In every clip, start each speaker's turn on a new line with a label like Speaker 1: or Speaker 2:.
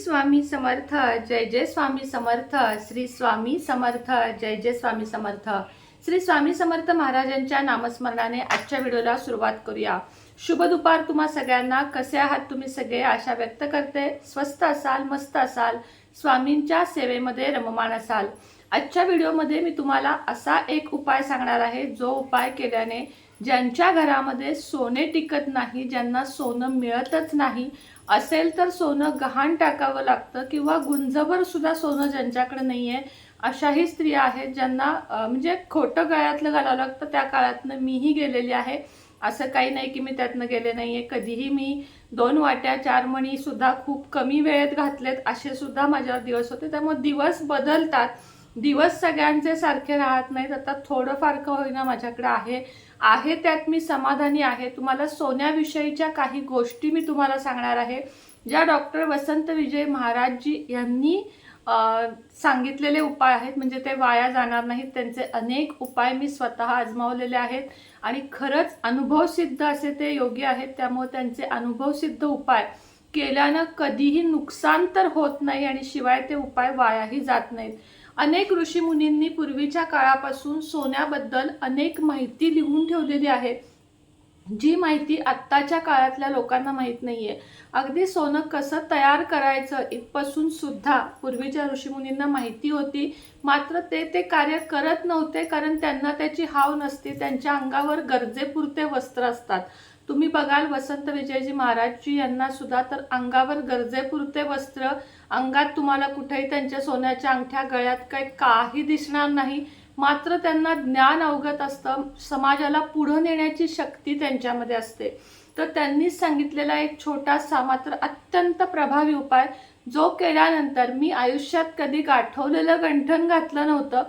Speaker 1: स्वामी समर्थ, जय जय स्वामी समर्थ, श्री स्वामी समर्थ, जय जय स्वामी समर्थ. श्री स्वामी समर्थ महाराजांच्या नामस्मरणाने आजच्या व्हिडिओला सुरुवात करूया. शुभ दुपार तुम्हा सगळ्यांना. कसे आहात तुम्ही सगळे? आशा व्यक्त करते स्वस्त असाल, मस्त असाल, स्वामींच्या सेवेमध्ये रममाण असाल. आजच्या व्हिडिओमध्ये मी तुम्हाला असा एक उपाय सांगणार आहे, जो उपाय केल्याने ज्यांच्या घरामध्ये सोने टिकत नाही, ज्यांना सोनं मिळतच नाही, असेल तर सोनं गहाण टाकावं लागतं किंवा गुंजभर सुद्धा सोनं ज्यांच्याकडे नाही आहे, अशाही स्त्रिया आहेत ज्यांना म्हणजे खोटं गळ्यातलं घालावं लागतं. त्या काळातनं मीही गेलेली आहे. असं काही नाही की मी त्यातनं गेले नाही आहे. कधीही मी 2 वाट्या 4 मणी सुद्धा खूप कमी वेळेत घातलेत, असे सुद्धा माझ्यावर दिवस होते. त्यामुळे दिवस बदलतात, दिवस सगळ्यांचे सारखे राहत नाहीत. आता थोडंफार का होईना माझ्याकडे आहे त्यात मी समाधानी आहे. तुम्हाला सोन्याविषयीच्या काही गोष्टी मी तुम्हाला सांगणार आहे, ज्या डॉक्टर वसंत विजय महाराजजी यांनी सांगितलेले उपाय आहेत. म्हणजे ते वाया जाणार नाहीत. त्यांचे अनेक उपाय मी स्वतः आजमावलेले आहेत आणि खरंच अनुभवसिद्ध असे ते योगी आहेत. त्यामुळे त्यांचे अनुभवसिद्ध उपाय केल्यानं कधीही नुकसान तर होत नाही आणि शिवाय ते उपाय वायाही जात नाहीत. अनेक ऋषीमुनींनी पूर्वीच्या काळापासून सोन्याबद्दल अनेक माहिती लिहून ठेवलेली आहे, जी माहिती आत्ताच्या काळातल्या लोकांना माहीत नाही आहे. अगदी सोनं कसं तयार करायचं इथपासून सुद्धा पूर्वीच्या ऋषीमुनींना माहिती होती, मात्र ते कार्य करत नव्हते, कारण त्यांना त्याची हाव नसते. त्यांच्या अंगावर गरजेपुरते वस्त्र असतात. तुम्ही बघाल वसंत विजयजी महाराजजी यांना सुद्धा तर अंगावर गरजेपुरते वस्त्र, अंगात तुम्हाला कुठेही त्यांच्या सोन्याच्या अंगठ्या गळ्यात काही दिसणार नाही. मात्र त्यांना ज्ञान अवगत असतं, समाजाला पुढे नेण्याची शक्ती त्यांच्यामध्ये असते. तर त्यांनीच सांगितलेला एक छोटासा मात्र अत्यंत प्रभावी उपाय, जो केल्यानंतर मी आयुष्यात कधी गाठवलेलं गंठण घातलं नव्हतं,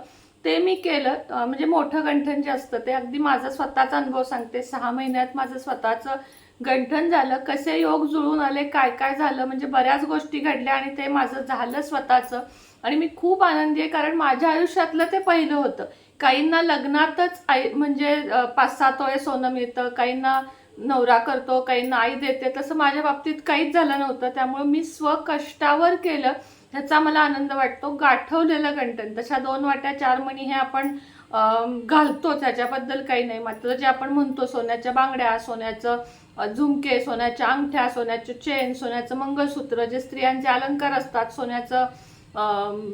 Speaker 1: ते मी केलं. म्हणजे मोठं गंठण जे असतं ते अगदी माझा स्वतःचा अनुभव सांगते. 6 महिन्यात माझं स्वतःचं गंठण झालं. कसे योग जुळून आले, काय काय झालं, म्हणजे बऱ्याच गोष्टी घडल्या आणि ते माझं झालं स्वतःचं. आणि मी खूप आनंदी आहे, कारण माझ्या आयुष्यातलं ते पहिलं होतं. काहींना लग्नातच म्हणजे 5-6 तोळे सोनं मिळतं, काहींना नवरा करतो, काहींना आई देते. तसं माझ्या बाबतीत काहीच झालं नव्हतं. त्यामुळे मी स्वकष्टावर केलं, ह्याचा मला आनंद वाटतो. गाठवलेलं गंठण, तशा 2 वाट्या 4 मणी हे आपण घालतोच, ह्याच्याबद्दल काही नाही. मात्र जे आपण म्हणतो सोन्याच्या बांगड्या, सोन्याचं झुमके, सोन्याच्या अंगठ्या, सोन्याचे चेन, सोन्याचं मंगळसूत्र, जे स्त्रियांचे अलंकार असतात, सोन्याचं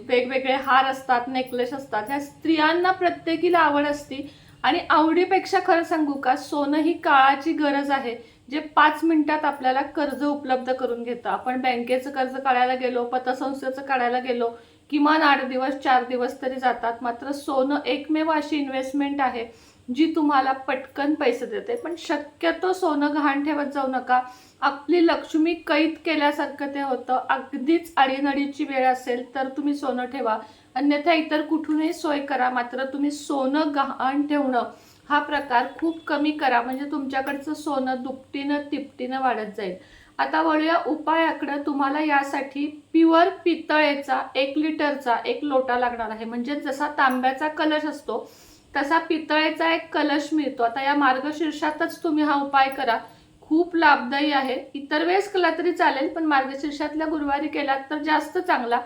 Speaker 1: वेगवेगळे हार असतात, नेकलेस असतात, ह्या स्त्रियांना प्रत्येकीला आवड असती. आणि आवडीपेक्षा खरं सांगू का, सोनं ही काळाची गरज आहे, जे 5 मिनिटात आपल्याला कर्ज उपलब्ध करून घेतं. आपण बँकेचं कर्ज काढायला गेलो, पतसंस्थेचं काढायला गेलो, किमान 8 दिवस 4 दिवस तरी जातात. मात्र सोनं एकमेव अशी इन्व्हेस्टमेंट आहे जी तुम्हाला पटकन पैसे देते. पण शक्यतो सोनं गहाण ठेवत जाऊ नका. आपली लक्ष्मी कैद केल्यासारखं ते होतं. अगदीच अडीनडीची वेळ असेल तर तुम्ही सोनं ठेवा, अन्यथा इतर कुठूनही सोय करा. मात्र तुम्ही सोनं गहाण ठेवणं हा प्रकार खूप कमी करा, म्हणजे तुमच्याकडचं सोनं दुपटीनं तिपटीनं वाढत जाईल. आता वळूया उपायाकडे. तुम्हाला यासाठी प्युअर पितळेचा 1 लिटरचा 1 लोटा लागणार आहे. म्हणजे जसा तांब्याचा कलश असतो तसा पितळेचा 1 कलश मिळतो. आता या मार्गशीर्षातच तुम्ही हा उपाय करा, खूप लाभदायी आहे. इतर वेळेस केला तरी चालेल, पण मार्गशीर्षातल्या गुरुवारी केलात तर जास्त चांगला.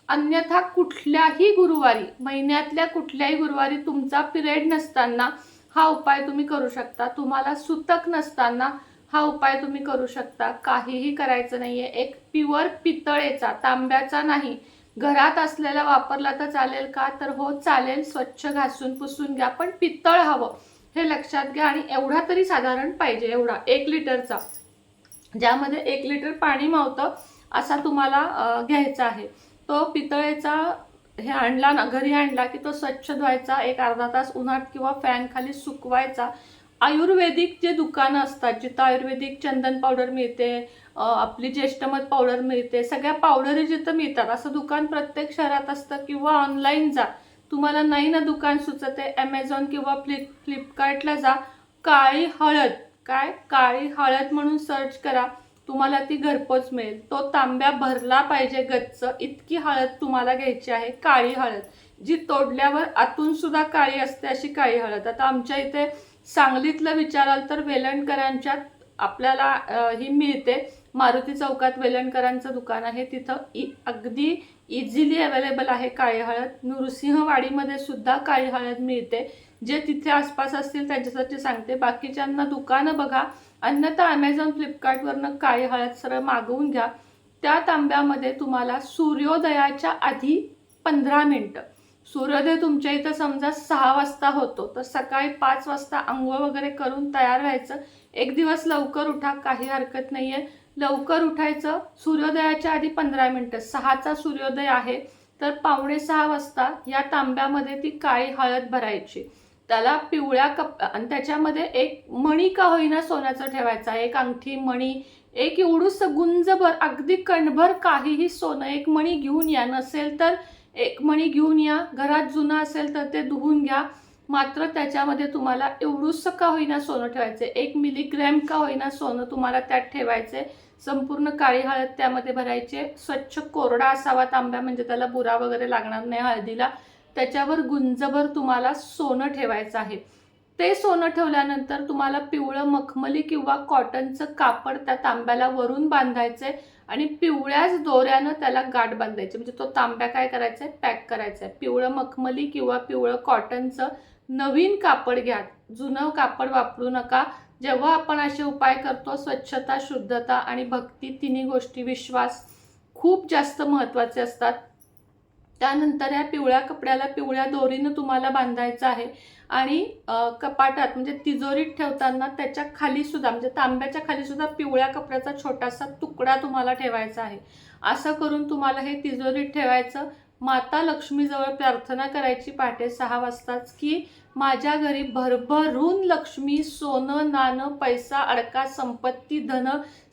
Speaker 1: अन्यथा कुठल्याही गुरुवारी, महिन्यातल्या कुठल्याही गुरुवारी तुमचा पिरियड नसताना हा उपाय तुम्ही करू शकता. तुम्हाला सुतक नसताना हा उपाय तुम्ही करू शकता. काहीही करायचं नाहीये. एक प्युअर पितळेचा, तांब्याचा नाही. घरात असलेला वापरला तर चालेल का? तर हो चालेल. स्वच्छ घासून पुसून घ्या, पण पितळ हवं हे लक्षात घ्या. आणि एवढा तरी साधारण पाहिजे, एवढा 1 लिटरचा, ज्यामध्ये 1 लिटर पाणी मावतं असा तुम्हाला घ्यायचा आहे. तो पितळेचा हे आणला ना, घरी आणला की तो स्वच्छ धुवायचा, 1 अर्धा तास उन्हात किंवा फॅन खाली सुकवायचा. आयुर्वेदिक जे दुकानं असतात, जिथं आयुर्वेदिक चंदन पावडर मिळते, आपली ज्येष्ठमध पावडर मिळते, सगळ्या पावडरी जिथं मिळतात, असं दुकान प्रत्येक शहरात असतं. किंवा ऑनलाईन जा, तुम्हाला नाही ना दुकान सुचते, ॲमेझॉन किंवा फ्लिपकार्टला जा. काळी हळद, काळी हळद म्हणून सर्च करा, तुम्हाला ती घरपोच मिळेल. तो तांब्या भरला पाहिजे गच्च, इतकी हळद तुम्हाला घ्यायची आहे. काळी हळद, जी तोडल्यावर आतून सुद्धा काळी असते, अशी काळी हळद. आता आमच्या इथे सांगलीतलं विचाराल तर वेलणकरांच्यात आपल्याला ही मिळते. मारुती चौकात वेलणकरांचं दुकान आहे, तिथं अगदी इझिली अवेलेबल आहे काळी हळद. नृसिंहवाडीमध्ये सुद्धा काळी हळद मिळते. जे तिथे आसपास असतील त्यांच्यासाठी सांगते, बाकीच्यांना दुकानं बघा, अन्यथा अमेझॉन फ्लिपकार्टवरनं काळी हळद सरळ मागवून घ्या. त्या तांब्यामध्ये तुम्हाला सूर्योदयाच्या आधी 15 मिनिटं, सूर्योदय तुमच्या इथं समजा 6 वाजता होतो, तर सकाळी 5 वाजता आंघोळ वगैरे करून तयार व्हायचं. एक दिवस लवकर उठा, काही हरकत नाही आहे, लवकर उठायचं. सूर्योदयाच्या आधी 15 मिनिटं, 6चा सूर्योदय आहे तर 5:45 वाजता या तांब्यामध्ये ती काळी हळद भरायची. त्याला पिवळ्या आणि त्याच्यामध्ये एक मणी का होईना सोन्याचं ठेवायचा, एक अंगठी, मणी, एक एवढूस गुंजभर, अगदी कणभर काहीही सोनं, एक मणी घेऊन या. नसेल तर एक मणी घेऊन या, घरात जुना असेल तर ते धुवून घ्या. मात्र त्याच्यामध्ये तुम्हाला एवढूस का होईना सोनं ठेवायचं, 1 मिलीग्रॅम का होईना सोनं तुम्हाला त्यात ठेवायचे. संपूर्ण काळी हळद त्यामध्ये भरायचे. स्वच्छ कोरडा असावा तांब्या, म्हणजे त्याला बुरा वगैरे लागणार नाही हळदीला. त्याच्यावर गुंजभर तुम्हाला सोनं ठेवायचं आहे. ते सोनं ठेवल्यानंतर तुम्हाला पिवळं मखमली किंवा कॉटनचं कापड त्या तांब्याला वरून बांधायचंय आणि पिवळ्याच दोऱ्यानं त्याला गाठ बांधायची. म्हणजे तो तांब्या काय करायचा आहे, पॅक करायचा आहे. पिवळं मखमली किंवा पिवळं कॉटनचं नवीन कापड घ्या, जुनं कापड वापरू नका. जेव्हा आपण असे उपाय करतो, स्वच्छता, शुद्धता आणि भक्ती, तिन्ही गोष्टी, विश्वास खूप जास्त महत्त्वाचे असतात. त्यानंतर या पिवळ्या कपड्याला पिवळ्या दोरीनं तुम्हाला बांधायचं आहे आणि कपाटात म्हणजे तिजोरीत ठेवताना त्याच्या खाली सुद्धा, म्हणजे तांब्याच्या खाली सुद्धा पिवळ्या कपड्याचा छोटासा तुकडा तुम्हाला ठेवायचा आहे. असं करून तुम्हाला हे तिजोरीत ठेवायचं. माता लक्ष्मीजवळ प्रार्थना करायची पहाटे 6 वाजताच की माझ्या घरी भरभरून लक्ष्मी, सोनं, नाणं, पैसा, अडका, संपत्ती, धन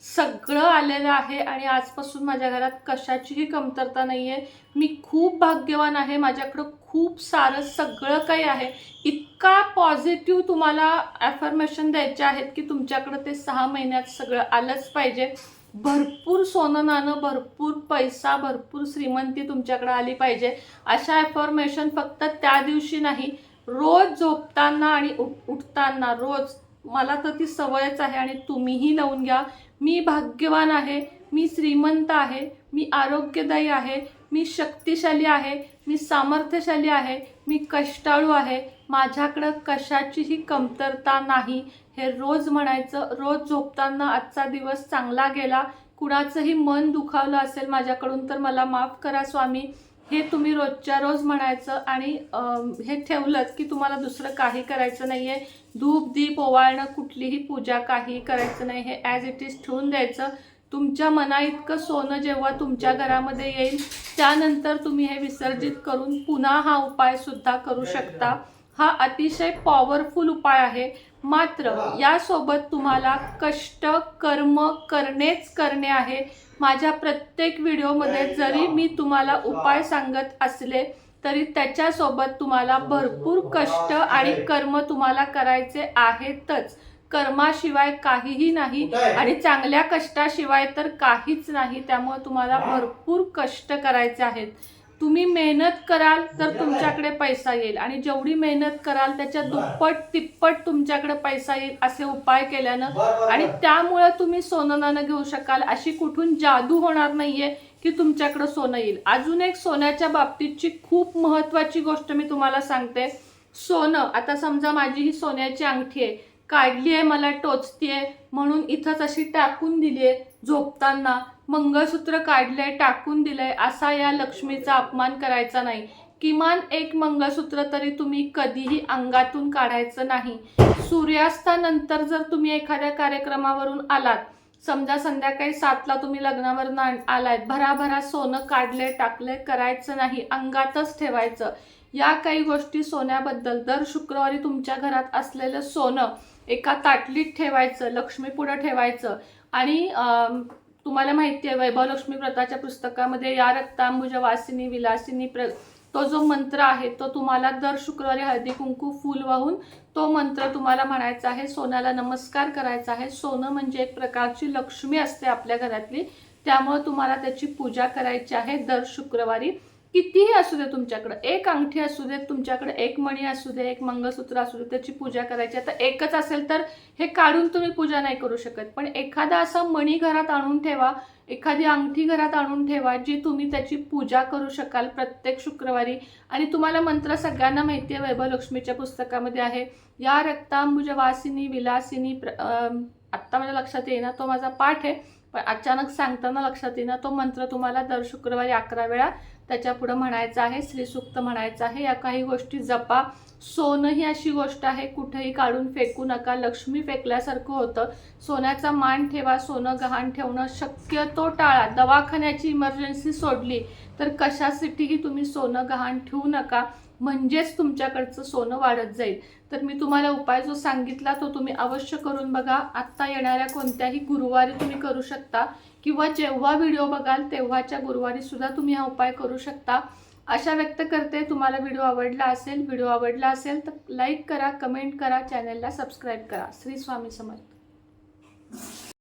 Speaker 1: सगळं आलेलं आहे आणि आजपासून माझ्या घरात कशाचीही कमतरता नाही आहे. मी खूप भाग्यवान आहे, माझ्याकडं खूप सारं सगळं काही आहे. इतका पॉझिटिव्ह तुम्हाला ॲफर्मेशन द्यायचे आहेत की तुमच्याकडं ते 6 महिन्यात सगळं आलंच पाहिजे. भरपूर सोनं नाणं, भरपूर पैसा, भरपूर श्रीमंती तुमच्याकडे आली पाहिजे. अशा ॲफर्मेशन फक्त त्या दिवशी नाही, रोज झोपताना आणि उठताना रोज. मला तर ती सवयच आहे आणि तुम्हीही लावून घ्या. मी भाग्यवान आहे, मी श्रीमंत आहे, मी आरोग्यदायी आहे, मी शक्तिशाली आहे, मी सामर्थ्यशाली आहे, मी कष्टाळू आहे, माझ्याकडं कशाचीही कमतरता नाही. हे रोज म्हणायचं. रोज झोपताना आजचा दिवस चांगला गेला, कुणाचंही मन दुखावलं असेल माझ्याकडून तर मला माफ करा स्वामी, हे तुम्ही रोजच्या रोज म्हणायचं. आणि हे ठेवलं की तुम्हाला दुसरं काही करायचं नाही आहे. धूप दीप ओवाळणं, कुठलीही पूजा काही करायचं नाही, हे ॲज इट इज ठेवून द्यायचं. तुमच्या मना इतकं सोनं जेव्हा तुमच्या घरामध्ये येईल त्यानंतर तुम्ही हे विसर्जित करून पुन्हा हा उपाय सुद्धा करू शकता. हा अतिशय पॉवरफुल उपाय आहे. मात्र यासोबत तुम्हाला कष्ट, कर्म करणेच करणे आहे. माझ्या प्रत्येक व्हिडिओमध्ये जरी मी तुम्हाला उपाय सांगत असले तरी त्याच्यासोबत तुम्हाला भरपूर कष्ट आणि कर्म तुम्हाला करायचे आहेतच. कर्माशिवाय काहीही नाही आणि चांगल्या कष्टाशिवाय तर काहीच नाही. त्यामुळे तुम्हाला भरपूर कष्ट करायचे आहेत. तुम्ही मेहनत कराल तर तुमच्याकडे पैसा येईल आणि जेवढी मेहनत कराल त्याच्या दुप्पट तिप्पट तुमच्याकडे पैसा येईल असे उपाय केल्यानं. आणि त्यामुळे तुम्ही सोनं नाणं घेऊ शकाल. अशी कुठून जादू होणार नाहीये की तुमच्याकडे सोनं येईल. अजून एक सोन्याच्या बाबतीतची खूप महत्त्वाची गोष्ट मी तुम्हाला सांगते. सोनं, आता समजा माझी ही सोन्याची अंगठी आहे, काढली आहे, मला टोचतीये म्हणून इथंच अशी टाकून दिली आहे झोपताना. मंगळसूत्र काढलंय, टाकून दिलंय, असा या लक्ष्मीचा अपमान करायचा नाही. किमान एक मंगळसूत्र तरी तुम्ही कधीही अंगातून काढायचं नाही. सूर्यास्तानंतर जर तुम्ही एखाद्या कार्यक्रमावरून आलात, समजा संध्याकाळी 7ला तुम्ही लग्नावर आलात, भराभरा सोनं काढलंय, टाकलंय, करायचं नाही, अंगातच ठेवायचं. या काही गोष्टी सोन्याबद्दल, दर शुक्रवारी तुमच्या घरात असलेलं सोनं एका ताटलीत ठेवायचं, लक्ष्मीपुढं ठेवायचं. आणि तुम्हाला माहिती आहे वैभव लक्ष्मी व्रताच्या पुस्तकामध्ये या रक्तांबुज वासिनी विलासिनी तो जो मंत्र आहे तो तुम्हाला दर शुक्रवारी हळदी कुंकू फूल वाहून तो मंत्र तुम्हाला म्हणायचा आहे. सोन्याला नमस्कार करायचा आहे. सोनं म्हणजे एक प्रकारची लक्ष्मी असते आपल्या घरातली, त्यामुळे तुम्हाला त्याची पूजा करायची आहे दर शुक्रवारी. कितीही असू दे तुमच्याकडे, एक अंगठी असू दे तुमच्याकडे, एक मणी असू दे, एक मंगळसूत्र असू दे, त्याची पूजा करायची. आता एकच असेल तर हे काढून तुम्ही पूजा नाही करू शकत, पण एखादा असा मणी घरात आणून ठेवा, एखादी अंगठी घरात आणून ठेवा जी तुम्ही त्याची पूजा करू शकाल प्रत्येक शुक्रवारी. आणि तुम्हाला मंत्र सगळ्यांना माहिती आहे, वैभव लक्ष्मीच्या पुस्तकामध्ये आहे, या रक्तांबुज वासिनी विलासिनी आत्ता माझ्या लक्षात येईना, तो माझा पाठ आहे, पण अचानक सांगताना लक्षात येईना. तो मंत्र तुम्हाला दर शुक्रवारी 11 वेळा त्याच्या पुढे म्हणायचं आहे, श्रीसूक्त म्हणायचं आहे. या काही गोष्टी जपा. सोनं ही अशी गोष्ट आहे, कुठेही काढून फेकू नका, लक्ष्मी फेकल्यासारखं होतं. सोन्याचा मान ठेवा, सोनं गहाण ठेवणं शक्यतो टाळा. दवाखान्याची इमर्जन्सी सोडली तर कशासाठीही तुम्ही सोनं गहाण ठेवू नका, म्हणजेच तुमच्याकडचं सोनं वाढत जाईल. तर मी तुम्हाला उपाय जो सांगितला तो तुम्ही अवश्य करून बघा. आत्ता येणाऱ्या कोणत्याही गुरुवारी तुम्ही करू शकता, किंवा जेव्हा व्हिडिओ बघाल तेव्हाच्या गुरुवारी सुद्धा तुम्ही हा उपाय करू शकता. आशा व्यक्त करते तुम्हाला व्हिडिओ आवडला असेल तर लाईक करा, कमेंट करा, चॅनलला सबस्क्राईब करा. श्री स्वामी समर्थ.